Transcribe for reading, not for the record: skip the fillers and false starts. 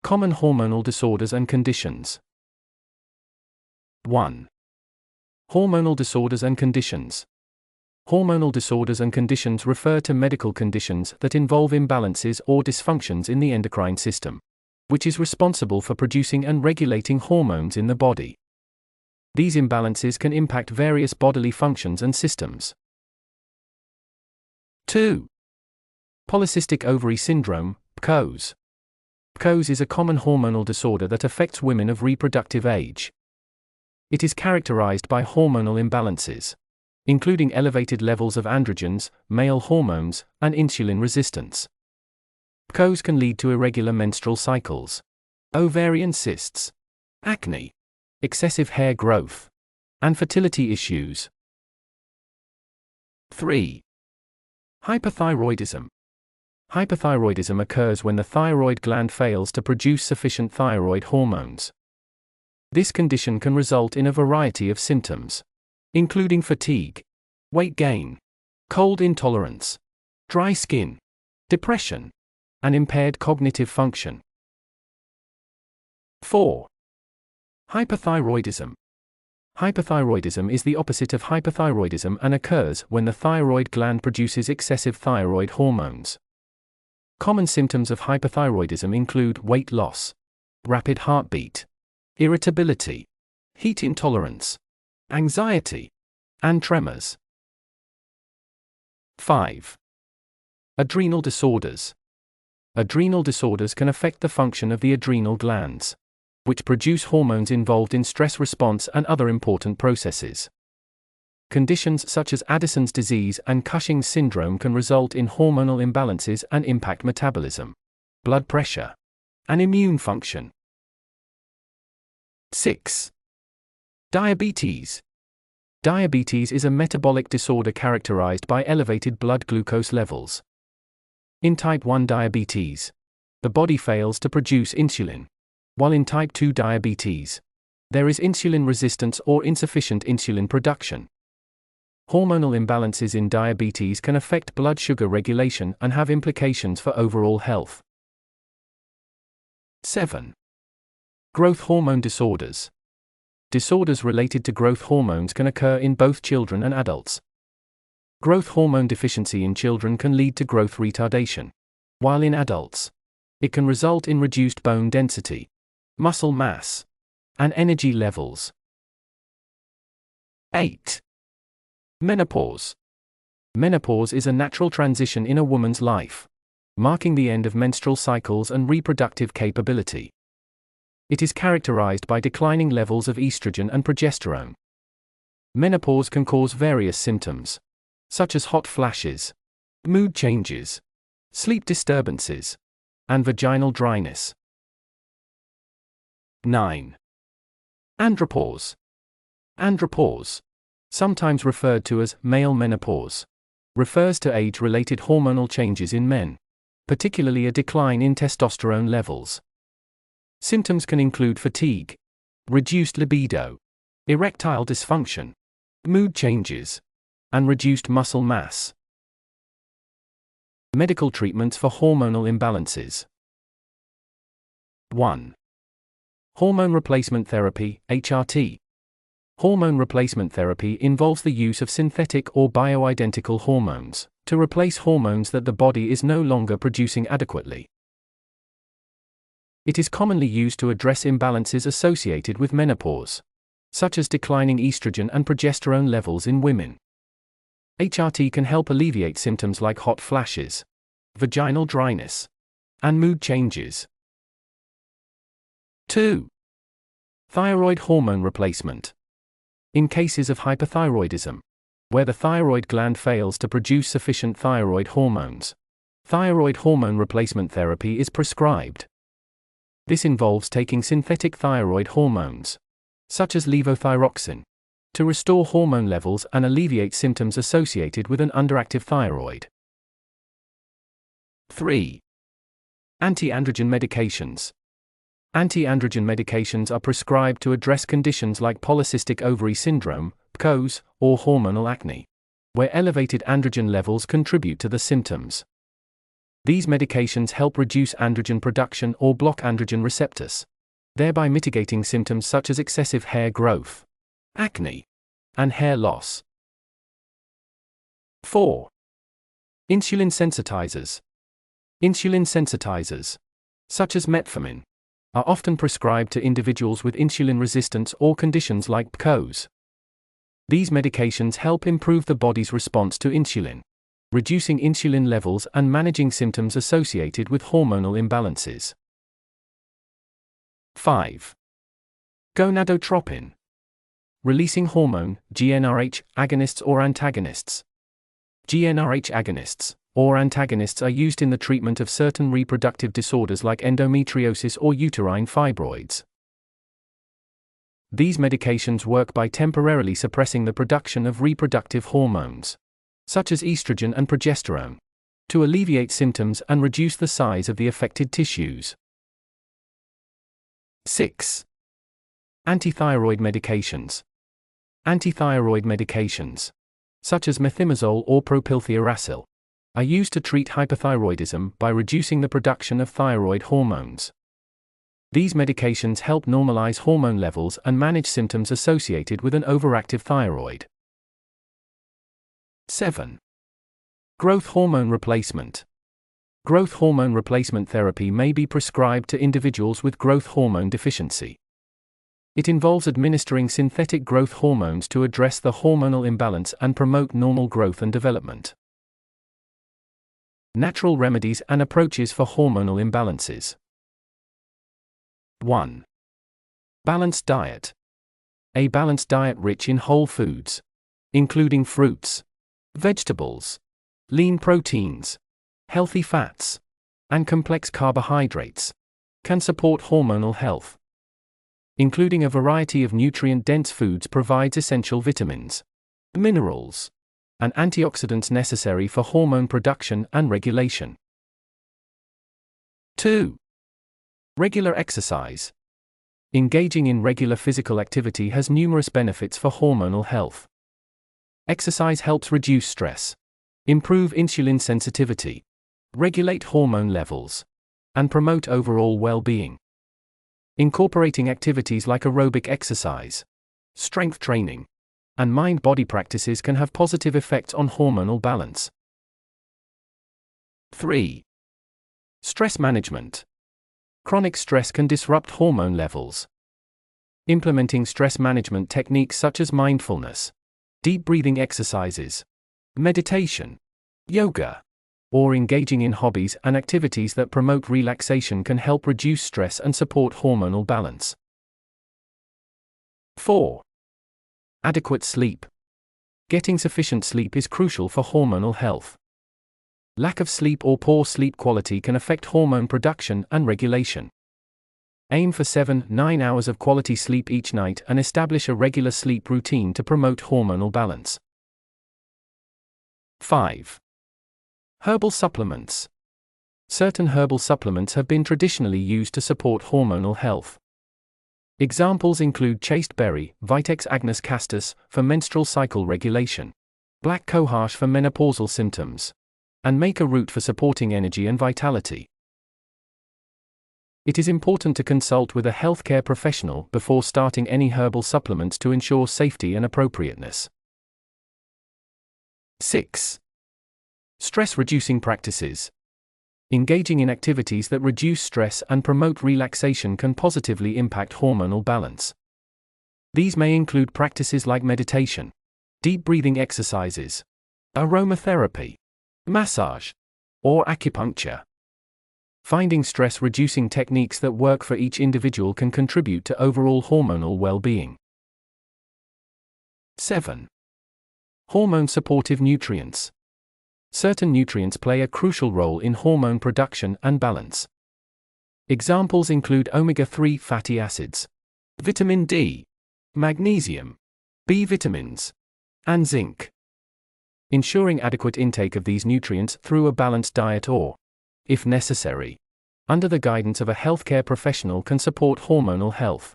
Common hormonal disorders and conditions. 1. Hormonal disorders and conditions. Hormonal disorders and conditions refer to medical conditions that involve imbalances or dysfunctions in the endocrine system, which is responsible for producing and regulating hormones in the body. These imbalances can impact various bodily functions and systems. 2. Polycystic ovary syndrome, PCOS. PCOS is a common hormonal disorder that affects women of reproductive age. It is characterized by hormonal imbalances, including elevated levels of androgens, male hormones, and insulin resistance. PCOS can lead to irregular menstrual cycles, ovarian cysts, acne, excessive hair growth, and fertility issues. 3. Hypothyroidism. Hypothyroidism occurs when the thyroid gland fails to produce sufficient thyroid hormones. This condition can result in a variety of symptoms, including fatigue, weight gain, cold intolerance, dry skin, depression, and impaired cognitive function. 4. Hypothyroidism. Hypothyroidism is the opposite of hypothyroidism and occurs when the thyroid gland produces excessive thyroid hormones. Common symptoms of hypothyroidism include weight loss, rapid heartbeat, irritability, heat intolerance, anxiety, and tremors. 5. Adrenal disorders. Adrenal disorders can affect the function of the adrenal glands, which produce hormones involved in stress response and other important processes. Conditions such as Addison's disease and Cushing's syndrome can result in hormonal imbalances and impact metabolism, blood pressure, and immune function. 6. Diabetes. Diabetes is a metabolic disorder characterized by elevated blood glucose levels. In type 1 diabetes, the body fails to produce insulin, while in type 2 diabetes, there is insulin resistance or insufficient insulin production. Hormonal imbalances in diabetes can affect blood sugar regulation and have implications for overall health. 7. Growth hormone disorders. Disorders related to growth hormones can occur in both children and adults. Growth hormone deficiency in children can lead to growth retardation, while in adults, it can result in reduced bone density, muscle mass, and energy levels. 8. Menopause. Menopause is a natural transition in a woman's life, marking the end of menstrual cycles and reproductive capability. It is characterized by declining levels of estrogen and progesterone. Menopause can cause various symptoms, such as hot flashes, mood changes, sleep disturbances, and vaginal dryness. 9. Andropause. Andropause, sometimes referred to as male menopause, refers to age-related hormonal changes in men, particularly a decline in testosterone levels. Symptoms can include fatigue, reduced libido, erectile dysfunction, mood changes, and reduced muscle mass. Medical treatments for hormonal imbalances. 1. Hormone replacement therapy, HRT. Hormone replacement therapy involves the use of synthetic or bioidentical hormones to replace hormones that the body is no longer producing adequately. It is commonly used to address imbalances associated with menopause, such as declining estrogen and progesterone levels in women. HRT can help alleviate symptoms like hot flashes, vaginal dryness, and mood changes. 2. Thyroid hormone replacement. In cases of hypothyroidism, where the thyroid gland fails to produce sufficient thyroid hormones, thyroid hormone replacement therapy is prescribed. This involves taking synthetic thyroid hormones, such as levothyroxine, to restore hormone levels and alleviate symptoms associated with an underactive thyroid. 3. Anti-androgen medications. Anti-androgen medications are prescribed to address conditions like polycystic ovary syndrome, PCOS, or hormonal acne, where elevated androgen levels contribute to the symptoms. These medications help reduce androgen production or block androgen receptors, thereby mitigating symptoms such as excessive hair growth, acne, and hair loss. 4. Insulin sensitizers. Insulin sensitizers, such as metformin, are often prescribed to individuals with insulin resistance or conditions like PCOS. These medications help improve the body's response to insulin, reducing insulin levels and managing symptoms associated with hormonal imbalances. 5. Gonadotropin. Releasing hormone, GnRH, agonists or antagonists. GnRH agonists, or antagonists, are used in the treatment of certain reproductive disorders like endometriosis or uterine fibroids. These medications work by temporarily suppressing the production of reproductive hormones, such as estrogen and progesterone, to alleviate symptoms and reduce the size of the affected tissues. 6. Antithyroid medications. Antithyroid medications, such as methimazole or propylthiouracil, are used to treat hypothyroidism by reducing the production of thyroid hormones. These medications help normalize hormone levels and manage symptoms associated with an overactive thyroid. 7. Growth hormone replacement. Growth hormone replacement therapy may be prescribed to individuals with growth hormone deficiency. It involves administering synthetic growth hormones to address the hormonal imbalance and promote normal growth and development. Natural remedies and approaches for hormonal imbalances. 1. Balanced diet. A balanced diet rich in whole foods, including fruits, vegetables, lean proteins, healthy fats, and complex carbohydrates, can support hormonal health. Including a variety of nutrient-dense foods provides essential vitamins, minerals, and antioxidants necessary for hormone production and regulation. 2. Regular exercise. Engaging in regular physical activity has numerous benefits for hormonal health. Exercise helps reduce stress, improve insulin sensitivity, regulate hormone levels, and promote overall well-being. Incorporating activities like aerobic exercise, strength training, and mind-body practices can have positive effects on hormonal balance. 3. Stress management. Chronic stress can disrupt hormone levels. Implementing stress management techniques such as mindfulness, deep breathing exercises, meditation, yoga, or engaging in hobbies and activities that promote relaxation can help reduce stress and support hormonal balance. 4. Adequate sleep. Getting sufficient sleep is crucial for hormonal health. Lack of sleep or poor sleep quality can affect hormone production and regulation. Aim for 7-9 hours of quality sleep each night and establish a regular sleep routine to promote hormonal balance. 5. Herbal supplements. Certain herbal supplements have been traditionally used to support hormonal health. Examples include chasteberry, Vitex agnus castus, for menstrual cycle regulation, black cohosh for menopausal symptoms, and maca root for supporting energy and vitality. It is important to consult with a healthcare professional before starting any herbal supplements to ensure safety and appropriateness. 6. Stress-reducing practices. Engaging in activities that reduce stress and promote relaxation can positively impact hormonal balance. These may include practices like meditation, deep breathing exercises, aromatherapy, massage, or acupuncture. Finding stress-reducing techniques that work for each individual can contribute to overall hormonal well-being. 7. Hormone-supportive nutrients. Certain nutrients play a crucial role in hormone production and balance. Examples include omega-3 fatty acids, vitamin D, magnesium, B vitamins, and zinc. Ensuring adequate intake of these nutrients through a balanced diet or, if necessary, under the guidance of a healthcare professional can support hormonal health.